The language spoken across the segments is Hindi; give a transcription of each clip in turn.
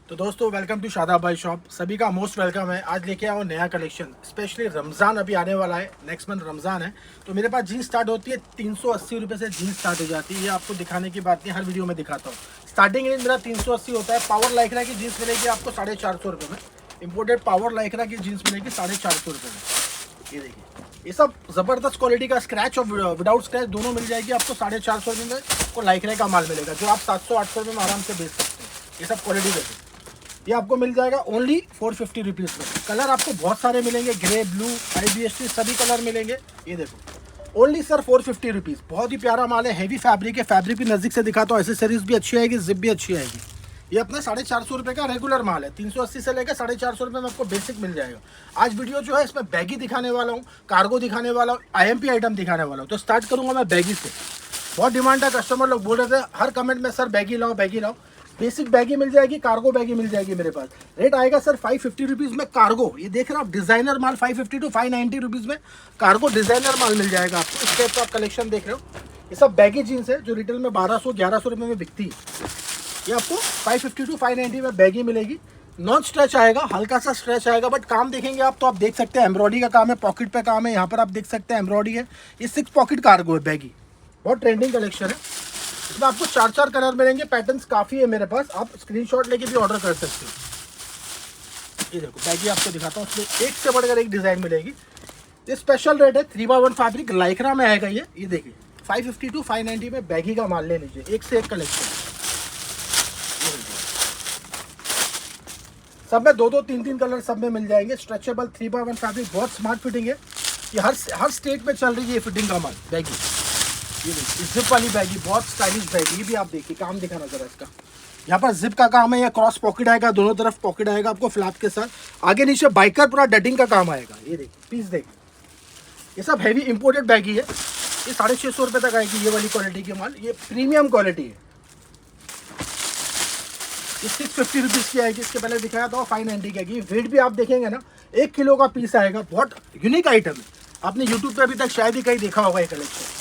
तो दोस्तों वेलकम टू शादाब भाई शॉप। सभी का मोस्ट वेलकम है। आज लेके आओ नया कलेक्शन, स्पेशली रमज़ान अभी आने वाला है, नेक्स्ट मंथ रमज़ान है। तो मेरे पास जीन्स स्टार्ट होती है 380 रुपये से जीन्स स्टार्ट हो जाती है। ये आपको दिखाने की बात नहीं, हर वीडियो में दिखाता हूँ। स्टार्टिंग रेंज मेरा 380 होता है। पावर लाइक्रा की जीन्स मिलेगी आपको 450 रुपये में। इंपोर्टेड पावर लाइक्रा की जीन्स मिलेगी 450 रुपये में। ये देखिए, ये सब ज़बरदस्त क्वालिटी का, स्क्रैच और विदाउट स्क्रैच दोनों मिल जाएगी आपको 450 रुपये में। आपको लाइक्रा का माल मिलेगा जो आप 700-800 रुपये में आराम से बेच सकते हैं। ये सब क्वालिटी देखिए, ये आपको मिल जाएगा ओनली 450 रुपीज़ में। कलर आपको बहुत सारे मिलेंगे, ग्रे, ब्लू, IBST सभी कलर मिलेंगे। ये देखो ओनली सर 450 रुपीज़। बहुत ही प्यारा माल है, हैवी फैब्रिक है। फैब्रिक भी नज़दीक से दिखाता हूँ, एसेसरीज भी अच्छी आएगी, जिप भी अच्छी आएगी। ये अपना 450 रुपये का रेगुलर माल है। 380 से लेकर 450 रुपये में आपको बेसिक मिल जाएगा। आज वीडियो जो है इसमें बैगी दिखाने वाला हूँ, कार्गो दिखाने वाला हूँ, IMP आइटम दिखाने वाला हूँ। तो स्टार्ट करूँगा मैं बैगी से। बहुत डिमांड है, कस्टमर लोग बोल रहे थे हर कमेंट में, सर बैगी लाओ बैगी लाओ। बेसिक बैगी मिल जाएगी, कार्गो बैगी मिल जाएगी मेरे पास। रेट आएगा सर 550 रुपीज़ में कार्गो। ये देख रहे हो आप, डिज़ाइनर माल 550 to 590 रुपीज़ में कार्गो डिज़ाइनर माल मिल जाएगा आपको। इस टाइप का आप कलेक्शन देख रहे हो। ये सब बैगी जीन्स है जो रिटेल में 1200-1100 रुपये में बिकती है। ये आपको 550 to 590 में बैगी मिलेगी। नॉन स्ट्रेच आएगा, हल्का सा स्ट्रेच आएगा, बट काम देखेंगे आप तो आप देख सकते हैं एम्ब्रॉयडरी का काम है, पॉकेट पे काम है। यहाँ पर आप देख सकते हैं एम्ब्रॉयडरी है। ये 6 पॉकेट कार्गो है बैगी। बहुत ट्रेंडिंग कलेक्शन है। इसमें आपको 4-4 कलर मिलेंगे। पैटर्न्स काफ़ी है मेरे पास, आप स्क्रीनशॉट लेके भी ऑर्डर कर सकते हो। ये देखो बैगी आपको दिखाता हूँ, उसमें एक से बढ़कर एक डिज़ाइन मिलेगी। ये स्पेशल रेट है, 3x1 फैब्रिक लाइक्रा में आएगा ये। ये देखिए 550 to 590 में बैगी का माल ले लीजिए। एक से एक कलेक्शन, सब में 2-2, 3-3 कलर सब में मिल जाएंगे। स्ट्रेचेबल 3x1 फैब्रिक, बहुत स्मार्ट फिटिंग है। ये हर स्टेट में चल रही है ये फिटिंग का माल बैगी। ये देखिए जिप वाली बैगी, बहुत स्टाइलिश बैगी। ये भी आप देखिए, काम दिखाना जरा इसका। यहाँ पर जिप का काम है, या क्रॉस पॉकेट आएगा, दोनों तरफ पॉकेट आएगा आपको फ्लैप के साथ। आगे नीचे बाइकर पूरा डटिंग का काम आएगा। ये देखिए पीस देखिए, ये सब हैवी इंपोर्टेड बैगी है। ये 650 रुपये तक आएगी ये वाली क्वालिटी के माल। ये प्रीमियम क्वालिटी है। ये 650 रुपीज़ की आएगी। इसके पहले दिखाया था 590 की आएगी। वेट भी आप देखेंगे ना, 1 किलो का पीस आएगा। बहुत यूनिक आइटम है, आपने यूट्यूब पे अभी तक शायद ही कहीं देखा होगा ये कलेक्शन।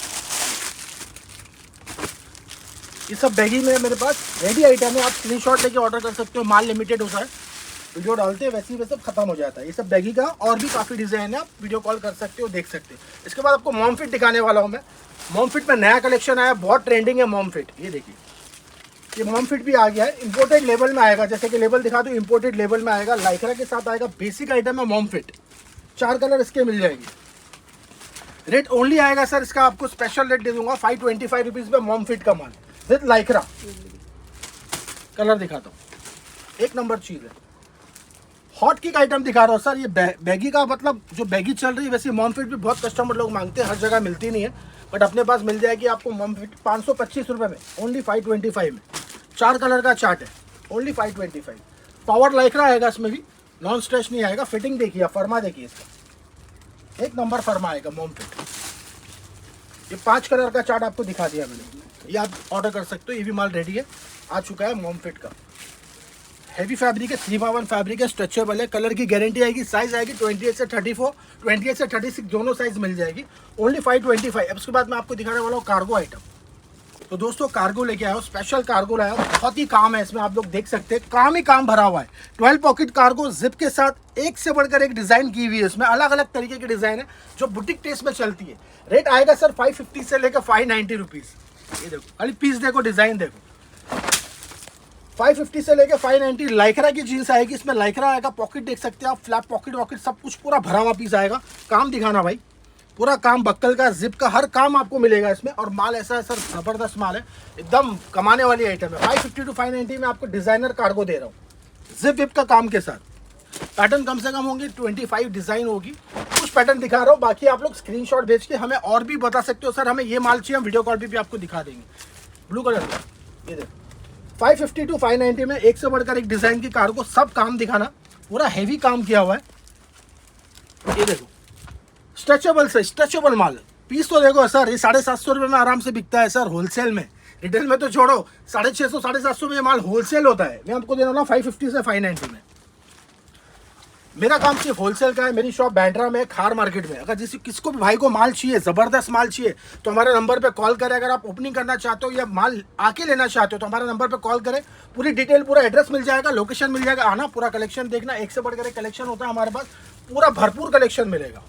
ये सब बैगी में मेरे पास रेडी आइटम है, आप स्क्रीनशॉट लेके ऑर्डर कर सकते हो। माल लिमिटेड होता है, वीडियो डालते हैं वैसे ही वैसे ख़त्म हो जाता है। ये सब बैगी का और भी काफ़ी डिज़ाइन है, आप वीडियो कॉल कर सकते हो, देख सकते हो। इसके बाद आपको मॉम फिट दिखाने वाला हूँ मैं। मॉम फिट में नया कलेक्शन आया, बहुत ट्रेंडिंग है मॉम फिट। ये देखिए, ये मॉम फिट भी आ गया है, इंपोर्टेड लेवल में आएगा। जैसे कि लेवल दिखा दो, इंपोर्टेड लेवल में आएगा, लाइक्रा के साथ आएगा। बेसिक आइटम है मॉम फिट, 4 कलर इसके मिल जाएंगे। रेट ओनली आएगा सर इसका, आपको स्पेशल रेट दे दूंगा 525 रुपीज़ में मॉम फिट का माल विद लाइक्रा। कलर दिखाता हूँ, एक नंबर चीज़ है। हॉट किक आइटम दिखा रहा हूँ सर। ये बैगी का मतलब जो बैगी चल रही है, वैसे मॉम फिट भी बहुत कस्टमर लोग मांगते हैं, हर जगह मिलती नहीं है, बट अपने पास मिल जाएगी आपको मॉम फिट 525 रुपये में, ओनली 525 में। 4 कलर का चार्ट है, ओनली 525। पावर लाइक्रा आएगा इसमें भी, नॉन स्ट्रेच नहीं आएगा। फिटिंग देखिए, फर्मा देखिए इसका, एक नंबर फर्मा आएगा मॉम फिट। ये 5 कलर का चार्ट आपको दिखा दिया मैंने, ये आप ऑर्डर कर सकते हो। ये भी माल रेडी है, आ चुका है मॉम फिट का। हैवी फैब्रिक है, 3x1 फैब्रिक है, स्ट्रेचेबल है, कलर की गारंटी आएगी। साइज आएगी 28 से 34, 28 से 36 दोनों साइज मिल जाएगी, ओनली 525। अब उसके बाद मैं आपको दिखाने वाला हूँ कार्गो आइटम। तो दोस्तों कार्गो लेके आया हूँ, स्पेशल कार्गो लाया हूँ। बहुत ही काम है इसमें, आप लोग देख सकते हैं, काम ही काम भरा हुआ है। 12 पॉकेट कार्गो, जिप के साथ, एक से बढ़कर एक डिज़ाइन की हुई है इसमें। अलग अलग तरीके की डिज़ाइन है जो बुटीक टेस्ट में चलती है। रेट आएगा सर 550 से लेकर 590 रुपीज़। ये देखो, खाली पीस देखो, डिज़ाइन देखो। 550 से लेके 590 लाइक्रा की जीन्स आएगी। इसमें लाइक्रा आएगा, पॉकेट देख सकते हैं आप, फ्लैप पॉकेट वॉकेट सब कुछ पूरा भरा हुआ पीस आएगा। काम दिखाना भाई, पूरा काम, बक्कल का, जिप का, हर काम आपको मिलेगा इसमें। और माल ऐसा है सर, ज़बरदस्त माल है, एकदम कमाने वाली आइटम है। 550 to 590 में आपको डिज़ाइनर कार्गो दे रहा हूँ, जिप विप का काम के साथ। पैटर्न कम से कम होंगे 25 डिज़ाइन होगी। कुछ पैटर्न दिखा रहा हूँ, बाकी आप लोग स्क्रीनशॉट भेज के हमें और भी बता सकते हो, सर हमें ये माल चाहिए, हम वीडियो कॉल भी आपको दिखा देंगे। ब्लू कलर का, ये देखो 550 to 590 में एक से बढ़कर एक डिज़ाइन की कार्गो, सब काम दिखाना, पूरा हैवी काम किया हुआ है। ये देखो स्ट्रेचेबल से स्ट्रेचेबल माल, पीस तो देखो सर, ये 750 रुपये में आराम से बिकता है सर होलसेल में। रिटेल में तो छोड़ो, 650-750 में ये माल होलसेल होता है। मैं आपको दे रहा हूँ 550 से 590 में। मेरा काम सिर्फ होलसेल का है। मेरी शॉप बैंड्रा में, खार मार्केट में। अगर किसको भी भाई को माल चाहिए, ज़बरदस्त माल चाहिए, तो हमारे नंबर पे कॉल करें। अगर आप ओपनिंग करना चाहते हो या माल आके लेना चाहते हो तो हमारे नंबर पे कॉल करें। पूरी डिटेल, पूरा एड्रेस मिल जाएगा, लोकेशन मिल जाएगा, आना, पूरा कलेक्शन देखना। एक से बढ़कर एक कलेक्शन होता है हमारे पास, पूरा भरपूर कलेक्शन मिलेगा।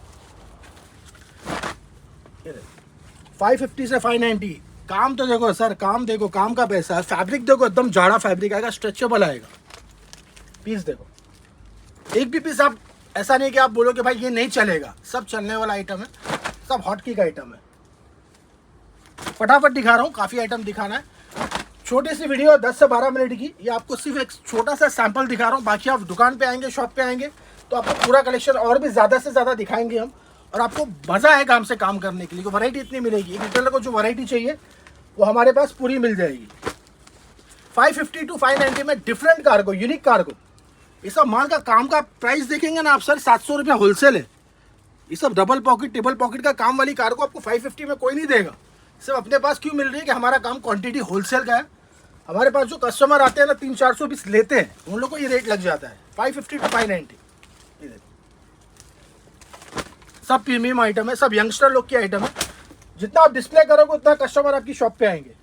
550 से 590। काम तो देखो सर, काम देखो, काम का पैसा है। फैब्रिक देखो, एकदम जाड़ा फैब्रिक आएगा, स्ट्रेचेबल आएगा। पीस देखो, एक भी पीस आप ऐसा नहीं कि आप बोलो कि भाई ये नहीं चलेगा, सब चलने वाला आइटम है, सब हॉट की का आइटम है। फटाफट दिखा रहा हूँ, काफ़ी आइटम दिखाना है। छोटी सी वीडियो 10 से 12 मिनट की, ये आपको सिर्फ एक छोटा सा सैंपल दिखा रहा हूँ। बाकी आप दुकान पे आएंगे, शॉप पे आएंगे तो आपको पूरा कलेक्शन और भी ज़्यादा से ज़्यादा दिखाएंगे हम, और आपको मज़ा आएगा हमसे काम करने के लिए। वैरायटी इतनी मिलेगी, एक रिटेलर को जो वैरायटी चाहिए वो हमारे पास पूरी मिल जाएगी। 550 टू 590 में डिफरेंट कार्गो, यूनिक कार्गो। ये सब माल का काम का प्राइस देखेंगे ना आप सर, 700 रुपया होलसेल है। ये सब डबल पॉकेट, टेबल पॉकेट का काम वाली कार्गो आपको 550 में कोई नहीं देगा। सिर्फ अपने पास क्यों मिल रही है कि हमारा काम क्वांटिटी होलसेल का है। हमारे पास जो कस्टमर आते हैं ना, 300-400 पीस लेते हैं, उन लोगों को ये रेट लग जाता है। 550 टू 590। ये देखो, सब प्रीमियम आइटम है, सब यंगस्टर लोग की आइटम है। जितना आप डिस्प्ले करोगे उतना कस्टमर आपकी शॉप पे आएंगे।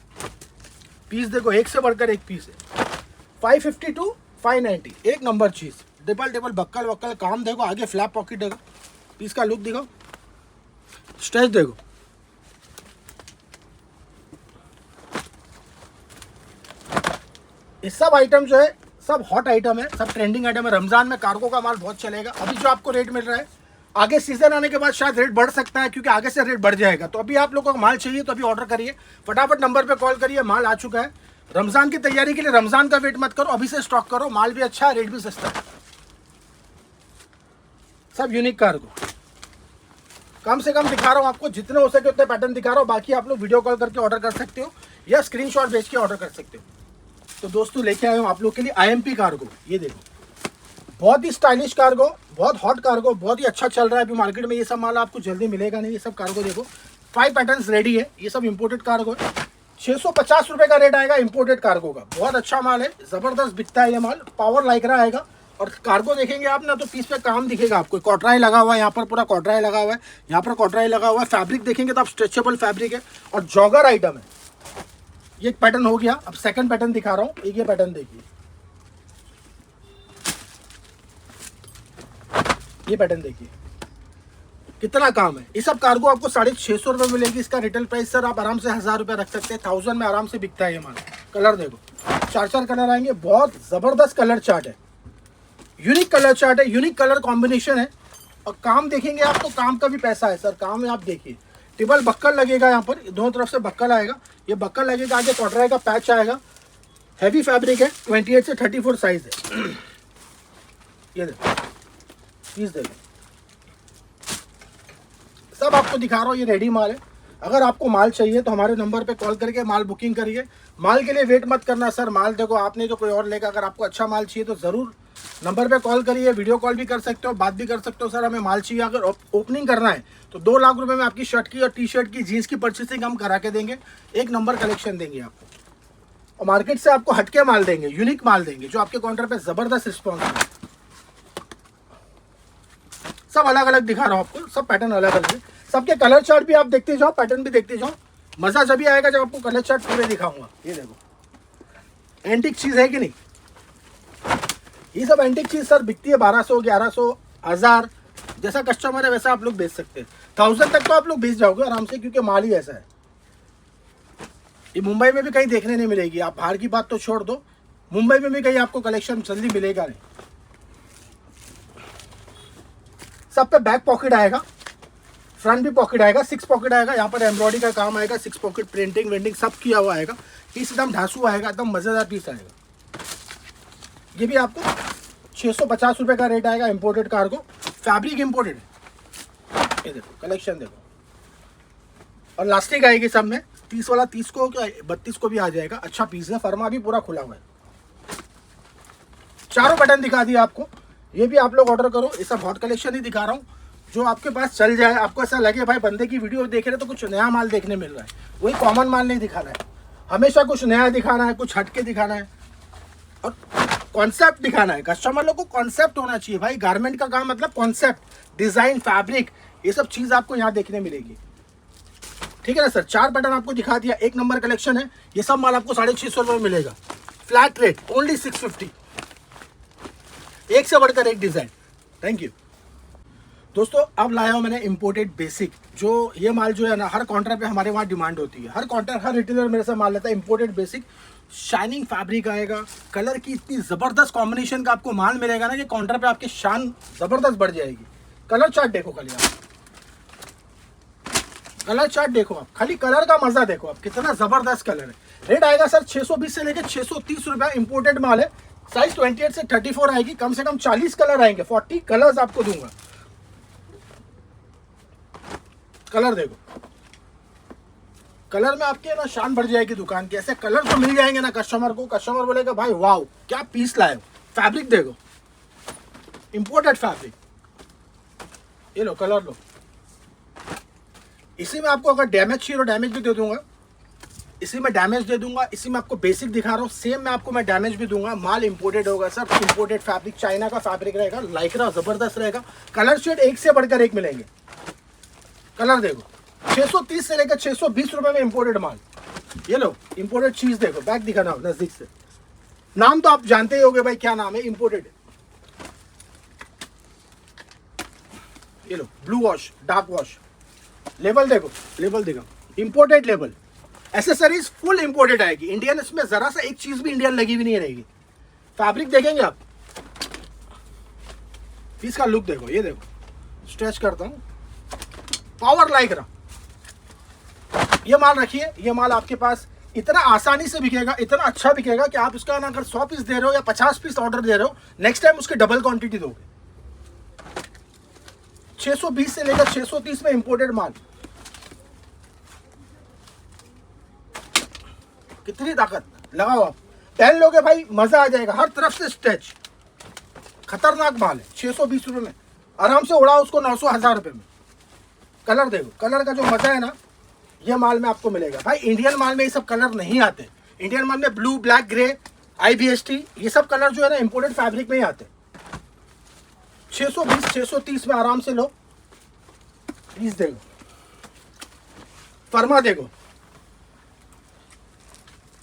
पीस देखो, एक से बढ़कर एक पीस है। 550 टू 590, एक नंबर चीज़। टेबल बक्कल वक्कल काम देखो, आगे फ्लैप पॉकेट देखो, पीस का लुक देखो, स्ट्रेच देखो। ये सब आइटम जो है सब हॉट आइटम है, सब ट्रेंडिंग आइटम है। रमज़ान में कार्गो का माल बहुत चलेगा। अभी जो आपको रेट मिल रहा है, आगे सीजन आने के बाद शायद रेट बढ़ सकता है, क्योंकि आगे से रेट बढ़ जाएगा। तो अभी आप लोगों को माल चाहिए तो अभी ऑर्डर करिए, फटाफट नंबर पे कॉल करिए, माल आ चुका है। रमज़ान की तैयारी के लिए रमज़ान का वेट मत करो, अभी से स्टॉक करो। माल भी अच्छा है, रेट भी सस्ता है। सब यूनिक कार्गो, कम से कम दिखा रहा हूँ आपको, जितने हो सके उतने पैटर्न दिखा रहा हूँ। बाकी आप लोग वीडियो कॉल करके ऑर्डर कर सकते हो या स्क्रीनशॉट भेज के ऑर्डर कर सकते हो। तो दोस्तों लेके आए हूँ आप लोग के लिए IMP कार्गो। ये देखो, बहुत ही स्टाइलिश कार्गो, बहुत हॉट कार्गो, बहुत ही अच्छा चल रहा है अभी मार्केट में। ये सब माल आपको जल्दी मिलेगा नहीं। ये सब कार्गो देखो, 5 पैटर्न्स रेडी है। ये सब इंपोर्टेड कार्गो है। 650 रुपये का रेट आएगा इंपोर्टेड कार्गो का। बहुत अच्छा माल है, ज़बरदस्त बिकता है ये माल। पावर लाइक्रा आएगा। और कार्गो देखेंगे आप ना तो पीस पे काम दिखेगा आपको। कॉटराई लगा हुआ है यहाँ पर, पूरा कॉटराई लगा हुआ है, यहाँ पर कॉटराई लगा हुआ है। फैब्रिक देखेंगे तो आप स्ट्रेचेबल फैब्रिक है और जॉगर आइटम है। ये एक पैटर्न हो गया। अब सेकंड पैटर्न दिखा रहा हूँ, एक ये पैटर्न देखिए, ये पैटर्न देखिए, कितना काम है। ये सब कार्गो आपको 650 रुपये मिलेगी। इसका रिटेल प्राइस सर आप आराम से 1000 रुपये रख सकते हैं। 1000 में आराम से बिकता है ये माल। कलर देखो, 4 कलर आएंगे। बहुत ज़बरदस्त कलर चार्ट है, यूनिक कलर चार्ट है, यूनिक कलर कॉम्बिनेशन है। और काम देखेंगे आप तो काम का भी पैसा है सर। काम में आप देखिए, टेबल बक्कल लगेगा यहाँ पर, दोनों तरफ से बक्कल आएगा। ये बक्कल लगेगा, आगे कॉटराई का पैच आएगा। हैवी फैब्रिक है, 28 से 34 साइज है। ये देखो, पीस देखो, सब आपको दिखा रहा हूँ। ये रेडी माल है। अगर आपको माल चाहिए तो हमारे नंबर पे कॉल करके माल बुकिंग करिए। माल के लिए वेट मत करना सर, माल देखो आपने तो कोई और लेगा। अगर आपको अच्छा माल चाहिए तो ज़रूर नंबर पे कॉल करिए। वीडियो कॉल भी कर सकते हो, बात भी कर सकते हो। सर हमें माल चाहिए। अगर ओपनिंग करना है तो 2 लाख रुपए में आपकी शर्ट की और टी-शर्ट की, जीन्स की परचेसिंग हम करा के देंगे। एक नंबर कलेक्शन देंगे आपको, और मार्केट से आपको हटके माल देंगे, यूनिक माल देंगे, जो आपके काउंटर पे ज़बरदस्त रिस्पॉन्स है। सब अलग अलग दिखा रहा हूँ आपको, सब पैटर्न अलग अलग है। सबके कलर चार्ट भी आप देखते जाओ, पैटर्न भी देखते जाओ। मज़ा जब भी आएगा जब आपको कलर चार्ट पूरे दिखाऊंगा। ये देखो, एंटिक चीज़ है कि नहीं। ये सब एंटिक चीज़ सर बिकती है 1200, 1100, 1000। जैसा कस्टमर है वैसा आप लोग बेच सकते हैं। 1000 तक तो आप लोग बेच जाओगे आराम से, क्योंकि माल ही ऐसा है। ये मुंबई में भी कहीं देखने नहीं मिलेगी। आप बाहर की बात तो छोड़ दो, मुंबई में भी कहीं आपको कलेक्शन जल्दी मिलेगा नहीं। सब पे बैक पॉकेट आएगा, फ्रंट भी पॉकेट आएगा, 6 पॉकेट आएगा। यहाँ पर एम्ब्रॉयडरी का काम आएगा, 6 पॉकेट, प्रिंटिंग वेंटिंग सब किया हुआ आएगा। पीस एकदम ढांसू आएगा, एकदम मज़ेदार पीस आएगा। ये भी आपको 650 रुपये का रेट आएगा। इंपोर्टेड कार्गो, फैब्रिक इंपोर्टेड है। ये देखो कलेक्शन देखो, और लास्टिक आएगी सब में। 30 वाला 30 को, 32 को भी आ जाएगा। अच्छा पीस है, फर्मा भी पूरा खुला हुआ है। चारों पैटर्न दिखा दिया आपको। ये भी आप लोग ऑर्डर करो। ये सब हॉट कलेक्शन ही दिखा रहा हूँ, जो आपके पास चल जाए। आपको ऐसा लगे भाई बंदे की वीडियो देख रहे तो कुछ नया माल देखने मिल रहा है, वही कॉमन माल नहीं दिखाना है। हमेशा कुछ नया दिखाना है, कुछ हटके दिखाना है। और कॉन्सेप्ट दिखाना है, कस्टमर लोग को कॉन्सेप्ट होना चाहिए भाई। गारमेंट का काम मतलब कॉन्सेप्ट, डिजाइन, फैब्रिक, ये सब चीज आपको यहाँ देखने मिलेगी। ठीक है ना सर। 4 पैटर्न आपको दिखा दिया, एक नंबर कलेक्शन है। ये सब माल आपको 650 रुपये में मिलेगा, फ्लैट रेट, ओनली 650। एक से बढ़कर एक डिजाइन। थैंक यू दोस्तों। अब लाया हूँ मैंने इम्पोर्टेड बेसिक। जो ये माल जो है ना, हर काउंटर पे हमारे वहाँ डिमांड होती है, हर काउंटर, हर रिटेलर मेरे से माल लेता है। इम्पोर्टेड बेसिक, शाइनिंग फैब्रिक आएगा, कलर की इतनी ज़बरदस्त कॉम्बिनेशन का आपको माल मिलेगा ना कि काउंटर पे आपकी शान ज़बरदस्त बढ़ जाएगी। कलर चार्ट देखो खाली आप, कलर चार्ट देखो आप, खाली कलर का मजा देखो आप, कितना ज़बरदस्त कलर है। रेट आएगा सर 620 से लेकर 630 रुपये। इंपोर्टेड माल है, साइज 28 से 34 आएगी, कम से कम 40 कलर आएंगे, 40 कलर्स आपको दूंगा। कलर देखो, कलर में आपके ना शान बढ़ जाएगी दुकान की। ऐसे कलर तो मिल जाएंगे ना कस्टमर को, कस्टमर बोलेगा भाई वाह क्या पीस लाए हो। फैब्रिक देखो, इंपोर्टेड फैब्रिक, ये लो कलर लो। इसी में आपको अगर डैमेज चाहिए तो डैमेज भी दे दूंगा, इसी में डैमेज दे दूंगा। इसी में आपको बेसिक दिखा रहा हूँ, सेम में आपको मैं डैमेज भी दूंगा। माल इंपोर्टेड होगा सर, इंपोर्टेड फैब्रिक, चाइना का फैब्रिक रहेगा, लाइक्रा जबरदस्त रहेगा। कलर शेड एक से बढ़कर एक मिलेंगे। कलर देखो, 630 से लेकर 620 रुपए में इंपोर्टेड माल। ये लो इंपोर्टेड चीज देखो, बैग दिखाना नजदीक से। नाम तो आप जानते ही होंगे भाई, क्या नाम है, इंपोर्टेड। ये लो blue wash, dark wash, label देखो, लेबल देखो, imported label. Accessories full imported आएगी, इंडियन इसमें जरा सा एक चीज भी इंडियन लगी भी नहीं रहेगी। फैब्रिक देखेंगे आप, इसका लुक देखो, ये देखो, स्ट्रेच करता हूं, पावर लाइक रहा। ये माल रखिए, ये माल आपके पास इतना आसानी से बिकेगा, इतना अच्छा बिकेगा कि आप उसका ना अगर 100 पीस दे रहे हो या 50 पीस ऑर्डर दे रहे हो, नेक्स्ट टाइम उसकी डबल क्वांटिटी दोगे। 620 से लेकर 630 में इंपोर्टेड माल, कितनी ताकत, लगाओ आप, पहन लोगे भाई मजा आ जाएगा, हर तरफ से स्ट्रेच, खतरनाक माल है। 620 रुपए में आराम से उड़ाओ उसको 900 1000 रुपए में। कलर देखो, कलर का जो मजा है ना, ये माल में आपको मिलेगा भाई। इंडियन माल में ये सब कलर नहीं आते, इंडियन माल में ब्लू, ब्लैक, ग्रे, IBST, ये सब कलर जो है ना इंपोर्टेड फैब्रिक में ही आते। 620 630 में आराम से लो। प्लीज देखो, फर्मा देखो,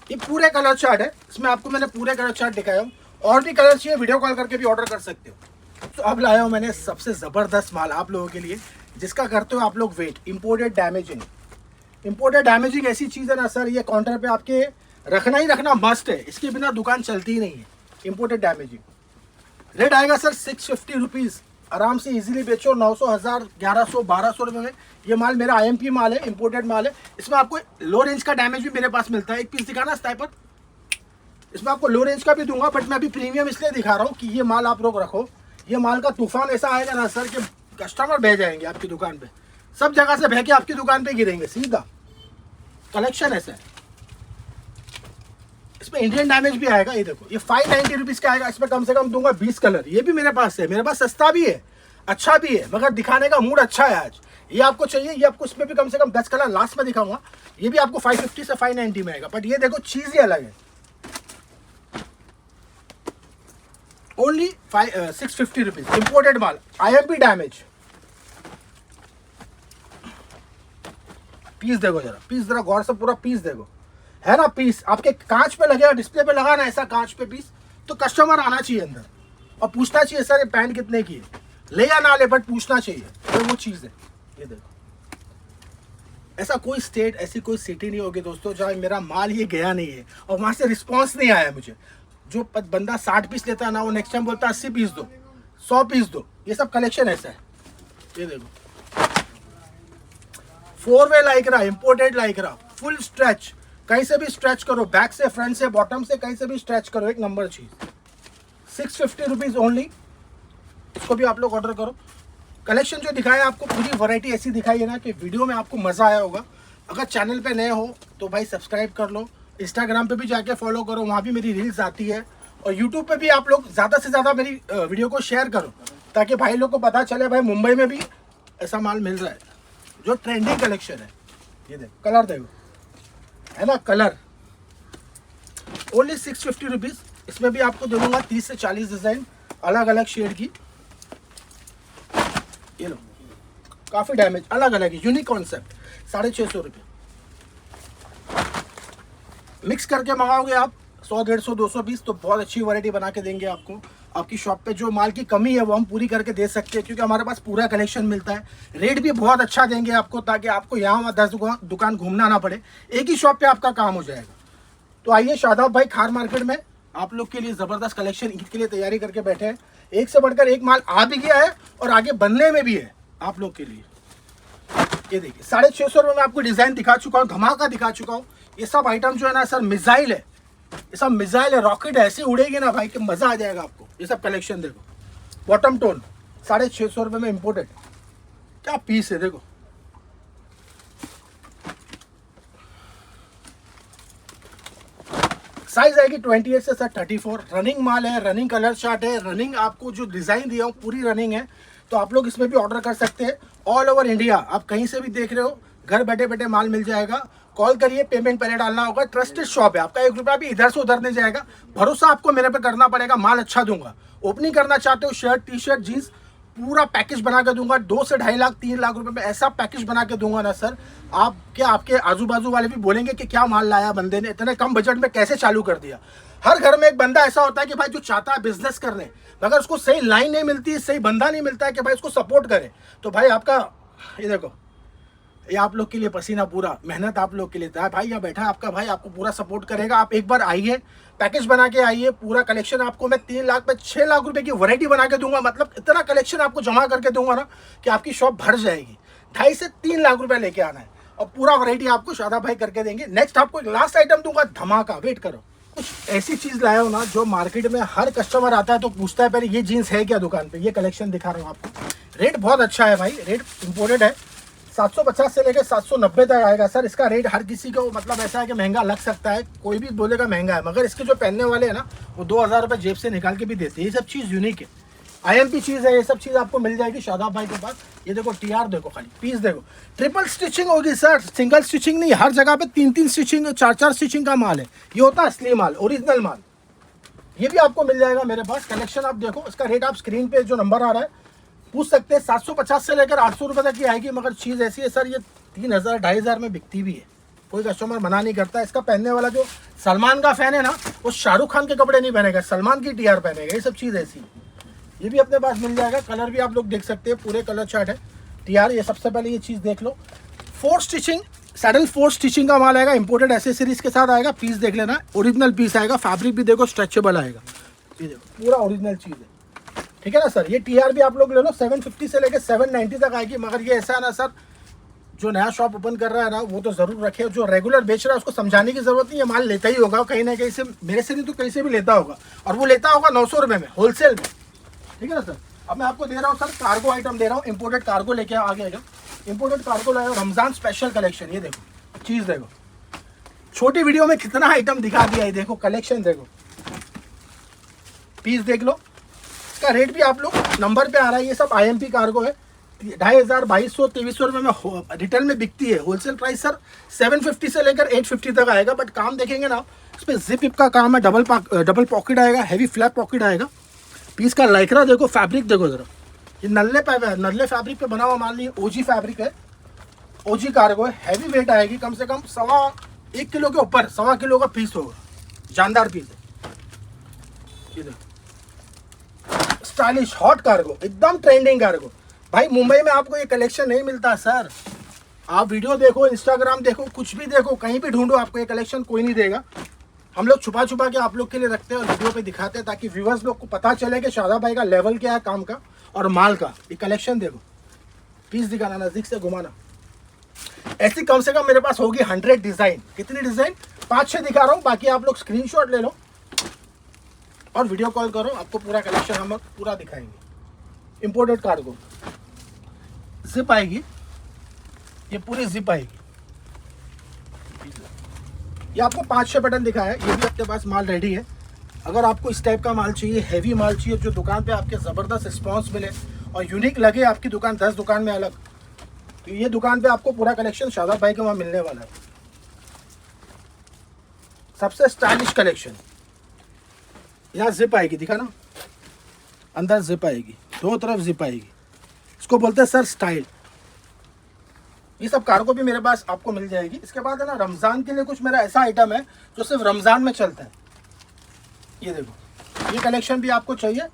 ये पूरे कलर चार्ट है, इसमें आपको मैंने पूरे कलर चार्ट दिखाया हूँ। और भी कलर चाहिए वीडियो कॉल करके भी ऑर्डर कर सकते हो। तो अब लाया हूँ मैंने सबसे ज़बरदस्त माल आप लोगों के लिए, जिसका करते हो आप लोग wait, imported damaging. Imported damaging ऐसी चीज़ है ना सर, ये काउंटर पे आपके रखना ही रखना मस्ट है, इसके बिना दुकान चलती ही नहीं है। इंपोर्टेड डैमेजिंग रेट आएगा सर 650 रुपीज़, आराम से इजीली बेचो 900 1000 1100 1200 रुपये में। ये माल मेरा IMP माल है, इंपोर्टेड माल है। इसमें आपको लो रेंज का डैमेज भी मेरे पास मिलता है। एक पीस दिखाना स्नाइपर, इसमें आपको लो रेंज का भी दूंगा, बट मैं अभी प्रीमियम इसलिए दिखा रहा हूँ कि ये माल आप लोग रखो। ये माल का तूफान ऐसा आएगा ना सर कि कस्टमर बह जाएंगे आपकी दुकान पे, सब जगह से बह के आपकी दुकान पे गिरेंगे सीधा। कलेक्शन ऐसा है, इसमें इंडियन डैमेज भी आएगा। ये देखो, ये 590 रुपीज़ का आएगा, इसमें कम से कम दूंगा 20 कलर। ये भी मेरे पास है, मेरे पास सस्ता भी है, अच्छा भी है, मगर दिखाने का मूड अच्छा है आज। ये आपको चाहिए, ये आपको इसमें भी कम से कम 10 कलर लास्ट में दिखाऊंगा। ये भी आपको 550 से 590 में आएगा, बट ये देखो चीज़ ही अलग है। ओनली 650 रुपीज़, इंपोर्टेड माल, IMP डैमेज। पीस देखो जरा, पीस जरा गौर से पूरा पीस देखो, है ना पीस आपके कांच पे लगेगा, डिस्प्ले पे लगा ना ऐसा कांच पे पीस, तो कस्टमर आना चाहिए अंदर और पूछना चाहिए सर ये पैंट कितने की है, ले या ना ले बट पूछना चाहिए, तो वो चीज़ है। ये देखो, ऐसा कोई स्टेट, ऐसी कोई सिटी नहीं होगी दोस्तों जहाँ मेरा माल ये गया नहीं है और वहाँ से रिस्पॉन्स नहीं आया मुझे। जो बंदा 60 पीस लेता है ना, वो नेक्स्ट टाइम बोलता है 80 पीस दो, 100 पीस दो। ये सब कलेक्शन ऐसा है। ये देखो 4-वे lycra, imported lycra, full stretch, कहीं से भी स्ट्रेच करो, बैक से, फ्रंट से, बॉटम से, कहीं से भी स्ट्रेच करो, एक नंबर चीज। 650 रुपीज़ ओनली, इसको भी आप लोग ऑर्डर करो। कलेक्शन जो दिखाया आपको, पूरी वैरायटी ऐसी दिखाई है ना कि वीडियो में आपको मज़ा आया होगा। अगर चैनल पे नए हो तो भाई सब्सक्राइब कर लो, इंस्टाग्राम पे भी जाके फॉलो करो, वहाँ भी मेरी रील्स आती है, और यूट्यूब पे भी आप लोग ज़्यादा से ज़्यादा मेरी वीडियो को शेयर करो, ताकि भाई लोग को पता चले भाई मुंबई में भी ऐसा माल मिल रहा है जो ट्रेंडिंग कलेक्शन है। ये देखो कलर देखो, है ना कलर, ओनली 650 रुपीज़, इसमें भी आपको दे दूंगा 30 से 40 डिज़ाइन अलग अलग शेड की। ये लो, काफ़ी डैमेज अलग अलग है, यूनिक कॉन्सेप्ट। 650 रुपये मिक्स करके मंगाओगे आप 100, 150, 200 पीस तो बहुत अच्छी वैरायटी बना के देंगे आपको। आपकी शॉप पे जो माल की कमी है वो हम पूरी करके दे सकते हैं, क्योंकि हमारे पास पूरा कलेक्शन मिलता है। रेट भी बहुत अच्छा देंगे आपको, ताकि आपको यहाँ वहाँ 10 दुकान घूमना ना पड़े, एक ही शॉप पे आपका काम हो जाएगा। तो आइए शादाब भाई खार मार्केट में आप लोग के लिए ज़बरदस्त कलेक्शन ईद के लिए तैयारी करके बैठे हैं। एक से बढ़कर एक माल आ भी गया है और आगे बनने में भी है आप लोग के लिए। ये देखिए 650 रुपये में आपको डिज़ाइन दिखा चुका हूँ, धमाका दिखा चुका हूँ। ये सब आइटम जो है ना सर मिसाइल है, ये सब मिसाइल है, रॉकेट ऐसी उड़ेगी ना भाई कि मज़ा आ जाएगा आपको। ये सब कलेक्शन देखो, बॉटम टोन 650 रुपये में इम्पोर्टेड, क्या पीस है देखो। साइज आएगी 28 से सर 34। रनिंग माल है, रनिंग कलर चार्ट है, रनिंग आपको जो डिज़ाइन दिया हूँ पूरी रनिंग है। तो आप लोग इसमें भी ऑर्डर कर सकते हैं। ऑल ओवर इंडिया आप कहीं से भी देख रहे हो, घर बैठे बैठे माल मिल जाएगा। कॉल करिए, पेमेंट पहले डालना होगा। ट्रस्टेड शॉप है, आपका 1 रुपया भी इधर से उधर नहीं जाएगा। भरोसा आपको मेरे पे करना पड़ेगा, माल अच्छा दूंगा। ओपनिंग करना चाहते हो, शर्ट टी शर्ट जीन्स पूरा पैकेज बना के दूंगा। 2 से 2.5 लाख 3 लाख रुपए में ऐसा पैकेज बना के दूंगा ना सर, आप क्या आपके आजू बाजू वाले भी बोलेंगे कि क्या माल लाया बंदे ने, इतने कम बजट में कैसे चालू कर दिया। हर घर में एक बंदा ऐसा होता है कि भाई जो चाहता है बिजनेस करने, मगर उसको सही लाइन नहीं मिलती, सही बंदा नहीं मिलता है कि भाई उसको सपोर्ट करे। तो भाई आपका ये देखो, ये आप लोग के लिए पसीना पूरा मेहनत आप लोग के लिए था भाई। यहाँ बैठा है आपका भाई, आपको पूरा सपोर्ट करेगा। आप एक बार आइए, पैकेज बना के आइए। पूरा कलेक्शन आपको मैं 3 लाख में 6 लाख रुपए की वैरायटी बना के दूंगा। मतलब इतना कलेक्शन आपको जमा करके दूंगा ना कि आपकी शॉप भर जाएगी। 2.5 से 3 लाख रुपए लेके आना है और पूरा वैरायटी आपको शादाब भाई करके देंगे। नेक्स्ट आपको एक लास्ट आइटम दूंगा, धमाका। वेट करो, कुछ ऐसी चीज़ लाया हो ना जो मार्केट में हर कस्टमर आता है तो पूछता है पहले ये जीन्स है क्या दुकान पे। ये कलेक्शन दिखा रहा हूँ आपको। रेट बहुत अच्छा है भाई, रेट इम्पोर्टेड है। 750 से लेकर 790 तक आएगा सर। इसका रेट हर किसी को मतलब ऐसा है कि महंगा लग सकता है, कोई भी बोलेगा महंगा है, मगर इसके जो पहनने वाले हैं ना वो 2000 रुपये जेब से निकाल के भी देते हैं। ये सब चीज़ यूनिक है, IMP चीज़ है। ये सब चीज़ आपको मिल जाएगी शादाब भाई के पास। ये देखो TR देखो, खाली पीस देखो। ट्रिपल स्टिचिंग होगी सर, सिंगल स्टिचिंग नहीं। हर जगह पे 3-3 स्टिचिंग 4-4 स्टिचिंग का माल है। ये होता है असली माल, ओरिजिनल माल। ये भी आपको मिल जाएगा मेरे पास। कलेक्शन आप देखो, इसका रेट आप स्क्रीन पे जो नंबर आ रहा है पूछ सकते हैं। 750 से लेकर 800 रुपये तक की आएगी, मगर चीज़ ऐसी है सर ये 3000 2.5 में बिकती भी है। कोई कस्टमर मना नहीं करता। इसका पहनने वाला जो सलमान का फैन है ना, वो शाहरुख खान के कपड़े नहीं पहनेगा, सलमान की TR पहनेगा। ये सब चीज़ ऐसी, ये भी अपने पास मिल जाएगा। कलर भी आप लोग देख सकते हैं, पूरे कलर चार्ट है। TR ये सबसे पहले ये चीज़ देख लो। 4 स्टिचिंग, सैडल 4 स्टिचिंग का माल आएगा, इंपोर्टेड एसेसरीज के साथ आएगा। पीस देख लेना, ओरिजिनल पीस आएगा। फैब्रिक भी देखो स्ट्रेचेबल आएगा। ये देखो पूरा ओरिजिनल चीज़ है, ठीक है ना सर। ये TR भी आप लोग ले लो, 750 से लेकर 790 तक आएगी। मगर ये ऐसा है ना सर, जो नया शॉप ओपन कर रहा है ना वो तो ज़रूर रखे। जो रेगुलर बेच रहा है उसको समझाने की ज़रूरत नहीं है, माल लेता ही होगा कहीं ना कहीं से, मेरे से नहीं तो कहीं से भी लेता होगा। और वो लेता होगा 900 रुपये में होलसेल में, ठीक है ना सर। अब मैं आपको दे रहा हूँ सर कार्गो आइटम दे रहा हूँ। इंपोर्टेड कार्गो लेके आगे इंपोर्टेड कार्गो लाया, रमज़ान स्पेशल कलेक्शन। ये देखो चीज़ देखो, छोटी वीडियो में कितना आइटम दिखा दिया है। देखो कलेक्शन देखो, पीस देख लो। इसका रेट भी आप लोग नंबर पे आ रहा है। ये सब IMP कार्गो है। 2500, 2200, 2300 रुपये में रिटेल में बिकती है। होलसेल प्राइस सर 750 से लेकर 850 तक आएगा। बट काम देखेंगे ना, इस पर जिप का काम है, डबल पॉकेट आएगा, हैवी फ्लैप पॉकेट आएगा। पीस का लाइक्रा देखो, फैब्रिक देखो ज़रा। ये नल्ले फैब्रिक पे बना हुआ माल नहीं, OG फैब्रिक है, OG कार्गो है। हैवी वेट आएगी, कम से कम 1.25 किलो के ऊपर, 1.25 किलो का पीस होगा। जानदार पीस है। ये देखो स्टाइलिश हॉट कार्गो, एकदम ट्रेंडिंग कार्गो। भाई मुंबई में आपको ये कलेक्शन नहीं मिलता सर। आप वीडियो देखो, इंस्टाग्राम देखो, कुछ भी देखो, कहीं भी ढूंढो, आपको ये कलेक्शन कोई नहीं देगा। हम लोग छुपा छुपा के आप लोग के लिए रखते हैं और वीडियो पे दिखाते हैं, ताकि व्यूअर्स लोग को पता चले कि शादाब भाई का लेवल क्या है काम का और माल का। ये कलेक्शन देखो, पीस दिखाना, नज़दीक से घुमाना। ऐसी कम से कम मेरे पास होगी 100 डिज़ाइन। कितनी डिज़ाइन? 5-6 दिखा रहा हूँ, बाकी आप लोग स्क्रीनशॉट ले लो और वीडियो कॉल करो, आपको पूरा कलेक्शन हम पूरा दिखाएंगे। इंपोर्टेड कार्गो, जिप आएगी, ये पूरी जिप आएगी। ये आपको 5-6 बटन दिखाया है। ये भी आपके पास माल रेडी है। अगर आपको इस टाइप का माल चाहिए, हैवी माल चाहिए, जो दुकान पे आपके ज़बरदस्त रिस्पॉन्स मिले और यूनिक लगे आपकी दुकान 10 दुकान में अलग, तो ये दुकान पे आपको पूरा कलेक्शन शादाब भाई के वहाँ मिलने वाला है। सबसे स्टाइलिश कलेक्शन, यहाँ जिप आएगी, दिखा ना, अंदर जिप आएगी, दो तरफ जिप आएगी, इसको बोलते हैं सर स्टाइल। ये सब कार्गो भी मेरे पास आपको मिल जाएगी। इसके बाद है ना रमज़ान के लिए कुछ मेरा ऐसा आइटम है जो सिर्फ रमज़ान में चलता है। ये देखो, ये कलेक्शन भी आपको चाहिए,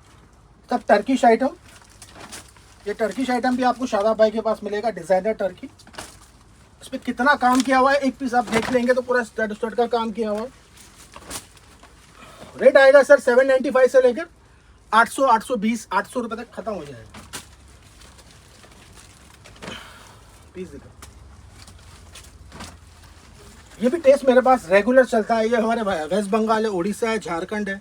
सब टर्किश आइटम। ये टर्किश आइटम भी आपको शादाब भाई के पास मिलेगा, डिज़ाइनर टर्की। इस पर कितना काम किया हुआ है, एक पीस आप देख लेंगे तो पूरा स्टड का काम किया हुआ है। रेट आएगा सर 795 से लेकर 800, 820, 800 रुपये तक खत्म हो जाएगा। पीस देखो, ये भी टेस्ट मेरे पास रेगुलर चलता है। ये हमारे वेस्ट बंगाल है, उड़ीसा है, झारखंड है,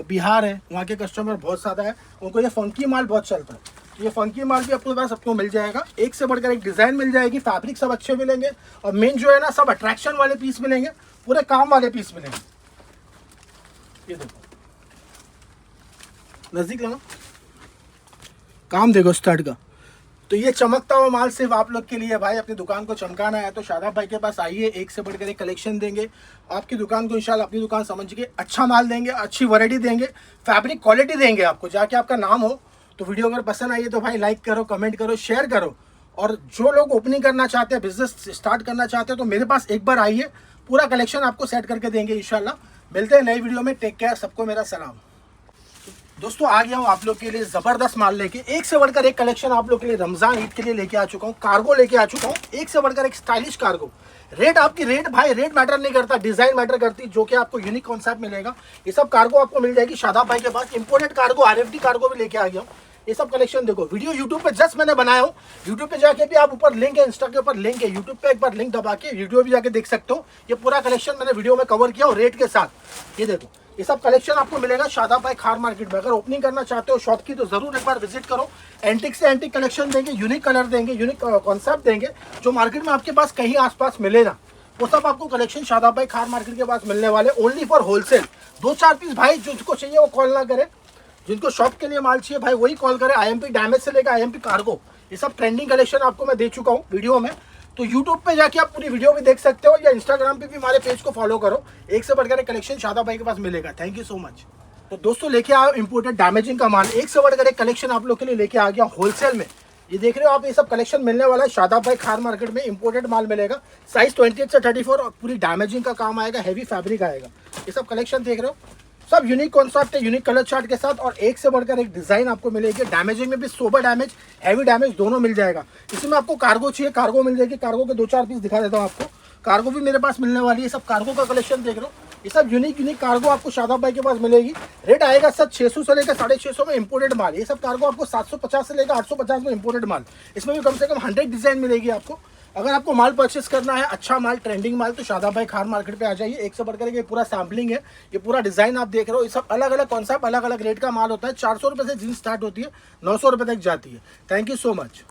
बिहार है, वहाँ के कस्टमर बहुत ज़्यादा है, उनको ये फंकी माल बहुत चलता है। ये फंकी माल भी आपके पास आपको मिल जाएगा, एक से बढ़कर एक डिज़ाइन मिल जाएगी, फैब्रिक सब अच्छे मिलेंगे, और मेन जो है ना सब अट्रैक्शन वाले पीस मिलेंगे, पूरे काम वाले पीस मिलेंगे। ये देखो, नज़दीक लाना, काम देखो स्टार्ट का। तो ये चमकता हुआ माल सिर्फ आप लोग के लिए भाई, अपनी दुकान को चमकाना है तो शादाब भाई के पास आइए, एक से बढ़कर एक कलेक्शन देंगे आपकी दुकान को, इंशाल्लाह अपनी दुकान समझ के अच्छा माल देंगे, अच्छी वैरायटी देंगे, फैब्रिक क्वालिटी देंगे आपको, जाके आपका नाम हो। तो वीडियो अगर पसंद आई है तो भाई लाइक करो, कमेंट करो, शेयर करो। और जो लोग ओपनिंग करना चाहते हैं, बिजनेस स्टार्ट करना चाहते हैं, तो मेरे पास एक बार आइए, पूरा कलेक्शन आपको सेट करके देंगे इंशाल्लाह। मिलते हैं नई वीडियो में, टेक केयर, सबको मेरा सलाम। दोस्तों आ गया हूँ आप लोग के लिए ज़बरदस्त माल लेके, एक से बढ़कर एक कलेक्शन आप लोग के लिए रमज़ान ईद के लिए लेके आ चुका हूँ। कार्गो लेके आ चुका हूँ, एक से बढ़कर एक स्टाइलिश कार्गो। रेट आपकी रेट भाई रेट मैटर नहीं करता, डिज़ाइन मैटर करती, जो कि आपको यूनिक कॉन्सेप्ट मिलेगा। ये सब कार्गो आपको मिल जाएगी शादाब भाई के पास। इंपोर्टेड कार्गो, RFD कार्गो भी लेके आ गया हूँ। ये सब कलेक्शन देखो, वीडियो यूट्यूब पे जस्ट मैंने बनाया हूँ, यूट्यूब पे जाके भी आप ऊपर लिंक है, इंस्टा के ऊपर लिंक है, यूट्यूब पे एक बार लिंक दबा के वीडियो भी जाके देख सकते हो। ये पूरा कलेक्शन मैंने वीडियो में कवर किया और रेट के साथ। ये देखो, ये सब कलेक्शन आपको मिलेगा शादाब भाई खार मार्केट में। अगर ओपनिंग करना चाहते हो शॉप की तो जरूर एक बार विजिट करो। एंटिक से एंटिक कलेक्शन देंगे, यूनिक कलर देंगे, यूनिक कॉन्सेप्ट देंगे, जो मार्केट में आपके पास कहीं आसपास मिले ना, वो सब आपको कलेक्शन शादाब भाई खार मार्केट के पास मिलने वाले, ओनली फॉर होलसेल। 2-4 पीस भाई जिसको चाहिए वो कॉल ना करे, जिनको शॉप के लिए माल चाहिए भाई वही कॉल करे। IMP डैमेज से लेकर IMP कार्गो, ये सब ट्रेंडिंग कलेक्शन आपको मैं दे चुका हूँ वीडियो में। तो यूट्यूब पे जाके आप पूरी वीडियो भी देख सकते हो, या इंस्टाग्राम पे भी हमारे पेज को फॉलो करो, एक से बढ़कर कलेक्शन शादाब भाई के पास मिलेगा। Thank you so much. तो दोस्तों लेके आया इंपोर्टेड डैमेजिंग का माल, एक से बढ़कर एक कलेक्शन आप लोग के लिए लेके आ गया होलसेल में। ये देख रहे हो आप, ये सब कलेक्शन मिलने वाला है शादाब भाई खार मार्केट में। इंपोर्टेड माल मिलेगा, साइज 28 से 34, और पूरी डैमेजिंग का काम आएगा, हैवी फैब्रिक आएगा। ये सब कलेक्शन देख रहे हो, सब यूनिक कॉन्सेप्ट है, यूनिक कलर चार्ट के साथ, और एक से बढ़कर एक डिजाइन आपको मिलेगी। डैमेजिंग में भी सोबर डैमेज, हैवी डैमेज दोनों मिल जाएगा। इसमें आपको कार्गो चाहिए, कार्गो मिल जाएगी। कार्गो के 2-4 पीस दिखा देता हूँ आपको, कार्गो भी मेरे पास मिलने वाली है। सब कार्गो का कलेक्शन देख रहे हो, ये सब यूनिक कार्गो आपको शादाब भाई के पास मिलेगी। रेट आएगा सर 600 से लेकर 650 में इंपोर्टेड माल। ये सब कार्गो आपको 750 से लेकर 850 में इंपोर्टेड माल। इसमें भी कम से कम 100 डिजाइन मिलेगी आपको। अगर आपको माल परचेस करना है, अच्छा माल, ट्रेंडिंग माल, तो शादाब भाई खार मार्केट पे आ जाइए। एक से बढ़कर ये पूरा सैम्पलिंग है, ये पूरा डिजाइन आप देख रहे हो। ये सब अलग अलग कॉन्सेप्ट, अलग अलग रेट का माल होता है। 400 रुपये से जीन्स स्टार्ट होती है, 900 रुपये तक जाती है। Thank you so much.